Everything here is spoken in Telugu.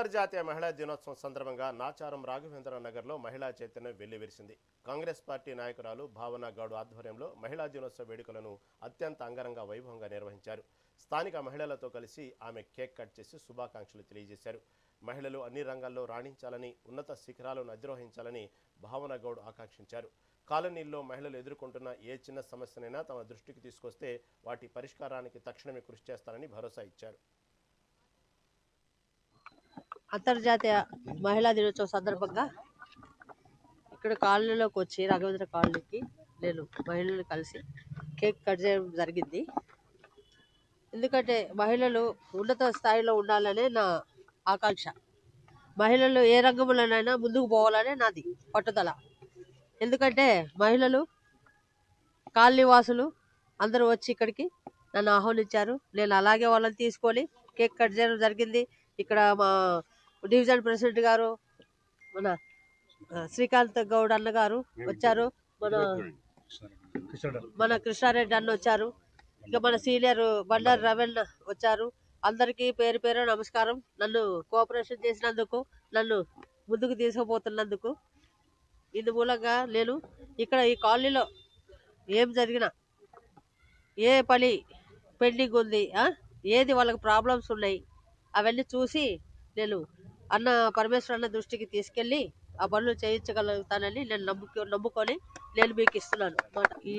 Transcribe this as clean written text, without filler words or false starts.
అంతర్జాతీయ మహిళా దినోత్సవం సందర్భంగా నాచారం రాఘవేంద్ర నగర్లో మహిళా చైతన్యం వెల్లివిరిసింది. కాంగ్రెస్ పార్టీ నాయకురాలు భావన గౌడ్ ఆధ్వర్యంలో మహిళా దినోత్సవ వేడుకలను అత్యంత అంగరంగ వైభవంగా నిర్వహించారు. స్థానిక మహిళలతో కలిసి ఆమె కేక్ కట్ చేసి శుభాకాంక్షలు తెలియజేశారు. మహిళలు అన్ని రంగాల్లో రాణించాలని, ఉన్నత శిఖరాలను అధిరోహించాలని భావన గౌడ్ ఆకాంక్షించారు. కాలనీల్లో మహిళలు ఎదుర్కొంటున్న ఏ చిన్న సమస్యనైనా తమ దృష్టికి తీసుకొస్తే వాటి పరిష్కారానికి తక్షణమే కృషి చేస్తానని భరోసా ఇచ్చారు. అంతర్జాతీయ మహిళా దినోత్సవం సందర్భంగా ఇక్కడ కాలనీలోకి వచ్చి రాఘవేంద్ర కాలనీకి నేను మహిళలు కలిసి కేక్ కట్ చేయడం జరిగింది. ఎందుకంటే మహిళలు ఉన్నత స్థాయిలో ఉండాలనే నా ఆకాంక్ష. మహిళలు ఏ రంగంలోనైనా ముందుకు పోవాలనే నాది పట్టుదల. ఎందుకంటే మహిళలు కాలనీ వాసులు అందరూ వచ్చి ఇక్కడికి నన్ను ఆహ్వానించారు. నేను అలాగే వాళ్ళని తీసుకొని కేక్ కట్ చేయడం జరిగింది. ఇక్కడ మా డివిజన్ ప్రెసిడెంట్ గారు, మన శ్రీకాంత్ గౌడ్ అన్న గారు వచ్చారు, మన కృష్ణారెడ్డి అన్న వచ్చారు, ఇంకా మన సీనియర్ బండారు రవణ వచ్చారు. అందరికీ పేరు పేరు నమస్కారం. నన్ను కోఆపరేషన్ చేసినందుకు, నన్ను ముందుకు తీసుకుపోతున్నందుకు. ఇందు మూలంగా నేను ఇక్కడ ఈ కాలనీలో ఏం జరిగినా, ఏ పని పెండింగ్ ఉంది, ఏది వాళ్ళకి ప్రాబ్లమ్స్ ఉన్నాయి, అవన్నీ చూసి నేను అన్న పరమేశ్వర అన్న దృష్టికి తీసుకెళ్ళి ఆ పనులు చేయించగలుగుతానని నేను నమ్ముకొని నేను మీకు ఇస్తున్నాను. ఈ